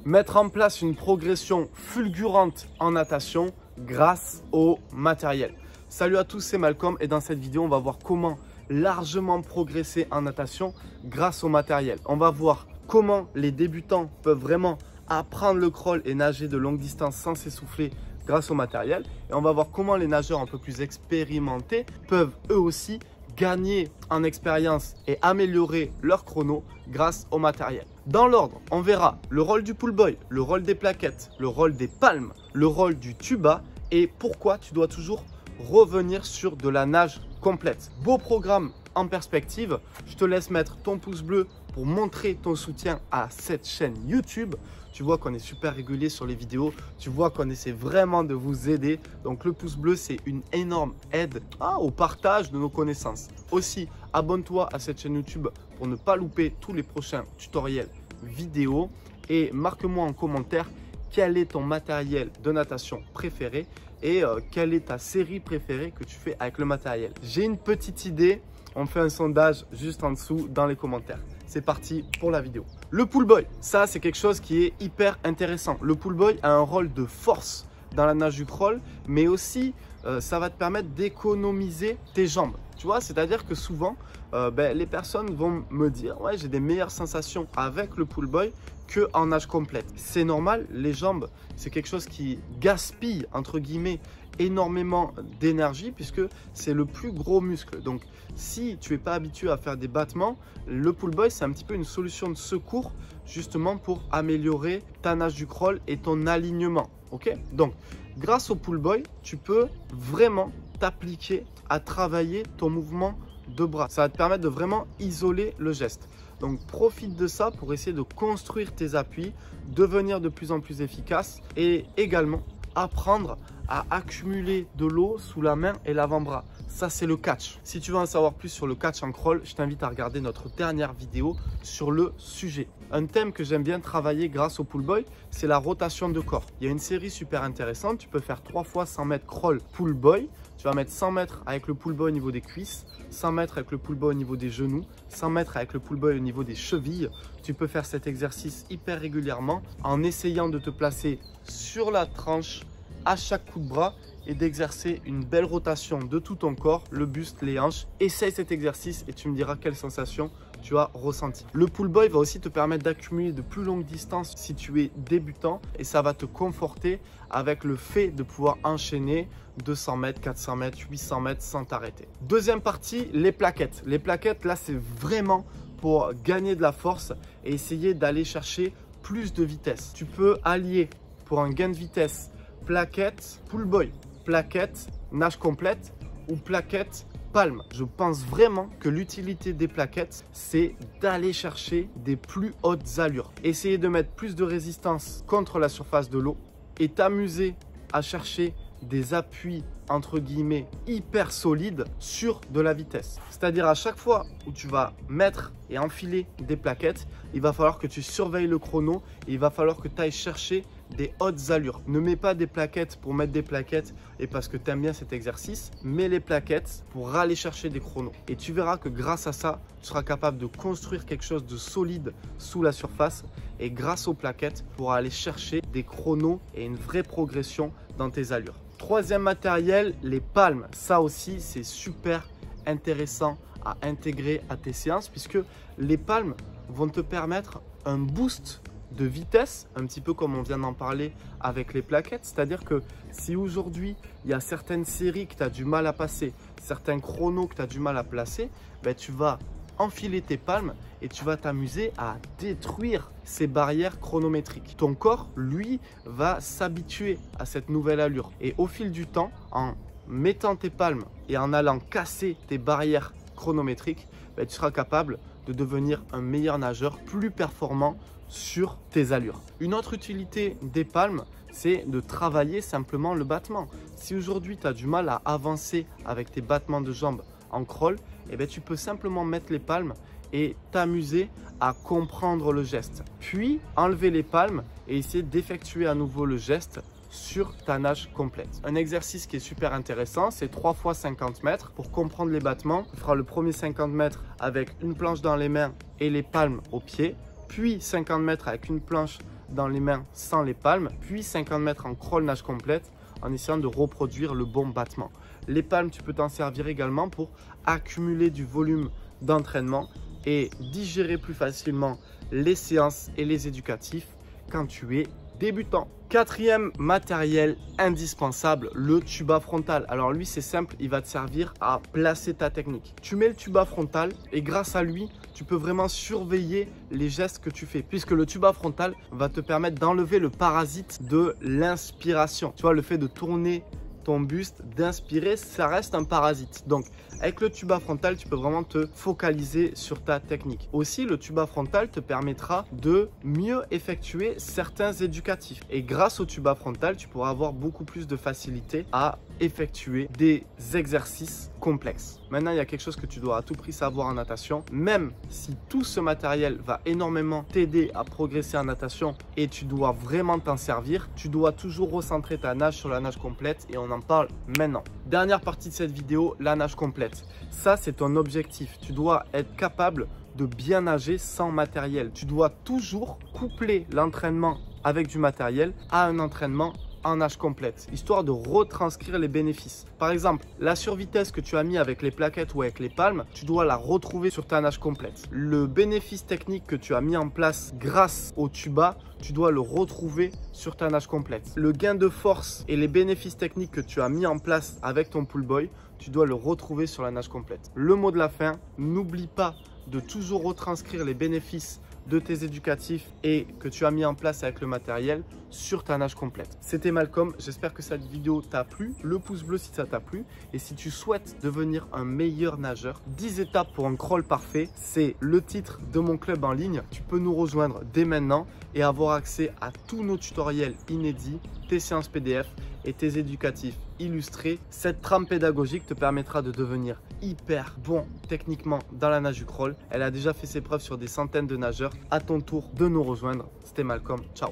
mettre en place une progression fulgurante en natation grâce au matériel. Salut à tous, c'est Malcolm et dans cette vidéo, on va voir comment largement progresser en natation grâce au matériel. On va voir comment les débutants peuvent vraiment apprendre le crawl et nager de longue distance sans s'essouffler grâce au matériel. Et on va voir comment les nageurs un peu plus expérimentés peuvent eux aussi gagner en expérience et améliorer leur chrono grâce au matériel. Dans l'ordre, on verra le rôle du pull boy, le rôle des plaquettes, le rôle des palmes, le rôle du tuba et pourquoi tu dois toujours revenir sur de la nage complète. Beau programme en perspective. Je te laisse mettre ton pouce bleu pour montrer ton soutien à cette chaîne YouTube. Tu vois qu'on est super régulier sur les vidéos. Tu vois qu'on essaie vraiment de vous aider. Donc le pouce bleu, c'est une énorme aide au partage de nos connaissances. Aussi, abonne-toi à cette chaîne YouTube pour ne pas louper tous les prochains tutoriels vidéo. Et marque-moi en commentaire quel est ton matériel de natation préféré et quelle est ta série préférée que tu fais avec le matériel. J'ai une petite idée. On fait un sondage juste en dessous dans les commentaires. C'est parti pour la vidéo. Le pull boy, ça c'est quelque chose qui est hyper intéressant. Le pull boy a un rôle de force dans la nage du crawl, mais aussi ça va te permettre d'économiser tes jambes. Tu vois, c'est-à-dire que souvent, les personnes vont me dire « Ouais, j'ai des meilleures sensations avec le pull boy qu'en nage complète. » C'est normal, les jambes, c'est quelque chose qui gaspille, entre guillemets, énormément d'énergie puisque c'est le plus gros muscle. Donc, si tu n'es pas habitué à faire des battements, le pull boy, c'est un petit peu une solution de secours justement pour améliorer ta nage du crawl et ton alignement. Ok? Donc, grâce au pull boy, tu peux vraiment t'appliquer à travailler ton mouvement de bras. Ça va te permettre de vraiment isoler le geste. Donc, profite de ça pour essayer de construire tes appuis, devenir de plus en plus efficace et également apprendre à accumuler de l'eau sous la main et l'avant-bras. Ça, c'est le catch. Si tu veux en savoir plus sur le catch en crawl, je t'invite à regarder notre dernière vidéo sur le sujet. Un thème que j'aime bien travailler grâce au pull boy, c'est la rotation de corps. Il y a une série super intéressante. Tu peux faire 3 fois 100 mètres crawl pull boy. Tu vas mettre 100 mètres avec le pull boy au niveau des cuisses, 100 mètres avec le pull boy au niveau des genoux, 100 mètres avec le pull boy au niveau des chevilles. Tu peux faire cet exercice hyper régulièrement en essayant de te placer sur la tranche à chaque coup de bras et d'exercer une belle rotation de tout ton corps, le buste, les hanches. Essaye cet exercice et tu me diras quelle sensation tu as ressenti. Le pull boy va aussi te permettre d'accumuler de plus longues distances si tu es débutant et ça va te conforter avec le fait de pouvoir enchaîner 200 mètres, 400 mètres, 800 mètres sans t'arrêter. Deuxième partie, les plaquettes. Les plaquettes, là, c'est vraiment pour gagner de la force et essayer d'aller chercher plus de vitesse. Tu peux allier pour un gain de vitesse plaquette, pull boy, plaquette, nage complète ou plaquette, palme. Je pense vraiment que l'utilité des plaquettes, c'est d'aller chercher des plus hautes allures. Essayer de mettre plus de résistance contre la surface de l'eau et t'amuser à chercher des appuis entre guillemets hyper solides sur de la vitesse. C'est-à-dire à chaque fois où tu vas mettre et enfiler des plaquettes, il va falloir que tu surveilles le chrono et il va falloir que tu ailles chercher des hautes allures. Ne mets pas des plaquettes pour mettre des plaquettes et parce que tu aimes bien cet exercice, mets les plaquettes pour aller chercher des chronos. Et tu verras que grâce à ça, tu seras capable de construire quelque chose de solide sous la surface et grâce aux plaquettes pour aller chercher des chronos et une vraie progression dans tes allures. Troisième matériel, les palmes. Ça aussi, c'est super intéressant à intégrer à tes séances puisque les palmes vont te permettre un boost de vitesse, un petit peu comme on vient d'en parler avec les plaquettes. C'est-à-dire que si aujourd'hui, il y a certaines séries que tu as du mal à passer, certains chronos que tu as du mal à placer, tu vas enfiler tes palmes et tu vas t'amuser à détruire ces barrières chronométriques. Ton corps, lui, va s'habituer à cette nouvelle allure. Et au fil du temps, en mettant tes palmes et en allant casser tes barrières chronométriques, tu seras capable de devenir un meilleur nageur, plus performant sur tes allures. Une autre utilité des palmes, c'est de travailler simplement le battement. Si aujourd'hui, tu as du mal à avancer avec tes battements de jambes en crawl, tu peux simplement mettre les palmes et t'amuser à comprendre le geste. Puis, enlever les palmes et essayer d'effectuer à nouveau le geste sur ta nage complète. Un exercice qui est super intéressant, c'est 3 fois 50 mètres. Pour comprendre les battements, tu feras le premier 50 mètres avec une planche dans les mains et les palmes aux pieds, puis 50 mètres avec une planche dans les mains sans les palmes, puis 50 mètres en crawl nage complète en essayant de reproduire le bon battement. Les palmes, tu peux t'en servir également pour accumuler du volume d'entraînement et digérer plus facilement les séances et les éducatifs quand tu es débutant. Quatrième matériel indispensable, le tuba frontal. Alors lui, c'est simple, il va te servir à placer ta technique. Tu mets le tuba frontal et grâce à lui, tu peux vraiment surveiller les gestes que tu fais, puisque le tuba frontal va te permettre d'enlever le parasite de l'inspiration. Tu vois, le fait de tourner ton buste, d'inspirer, ça reste un parasite. Donc, avec le tuba frontal, tu peux vraiment te focaliser sur ta technique. Aussi, le tuba frontal te permettra de mieux effectuer certains éducatifs. Et grâce au tuba frontal, tu pourras avoir beaucoup plus de facilité à effectuer des exercices complexes. Maintenant, il y a quelque chose que tu dois à tout prix savoir en natation. Même si tout ce matériel va énormément t'aider à progresser en natation et tu dois vraiment t'en servir, tu dois toujours recentrer ta nage sur la nage complète et on en parle maintenant. Dernière partie de cette vidéo, la nage complète. Ça, c'est ton objectif. Tu dois être capable de bien nager sans matériel. Tu dois toujours coupler l'entraînement avec du matériel à un entraînement en nage complète, histoire de retranscrire les bénéfices. Par exemple, la survitesse que tu as mis avec les plaquettes ou avec les palmes, tu dois la retrouver sur ta nage complète. Le bénéfice technique que tu as mis en place grâce au tuba, tu dois le retrouver sur ta nage complète. Le gain de force et les bénéfices techniques que tu as mis en place avec ton pull boy, tu dois le retrouver sur la nage complète. Le mot de la fin, n'oublie pas de toujours retranscrire les bénéfices de tes éducatifs et que tu as mis en place avec le matériel sur ta nage complète. C'était Malcolm, j'espère que cette vidéo t'a plu. Le pouce bleu si ça t'a plu. Et si tu souhaites devenir un meilleur nageur, 10 étapes pour un crawl parfait, c'est le titre de mon club en ligne. Tu peux nous rejoindre dès maintenant et avoir accès à tous nos tutoriels inédits, tes séances PDF et tes éducatifs illustrés. Cette trame pédagogique te permettra de devenir hyper bon techniquement dans la nage du crawl. Elle a déjà fait ses preuves sur des centaines de nageurs. À ton tour de nous rejoindre. C'était Malcolm. Ciao.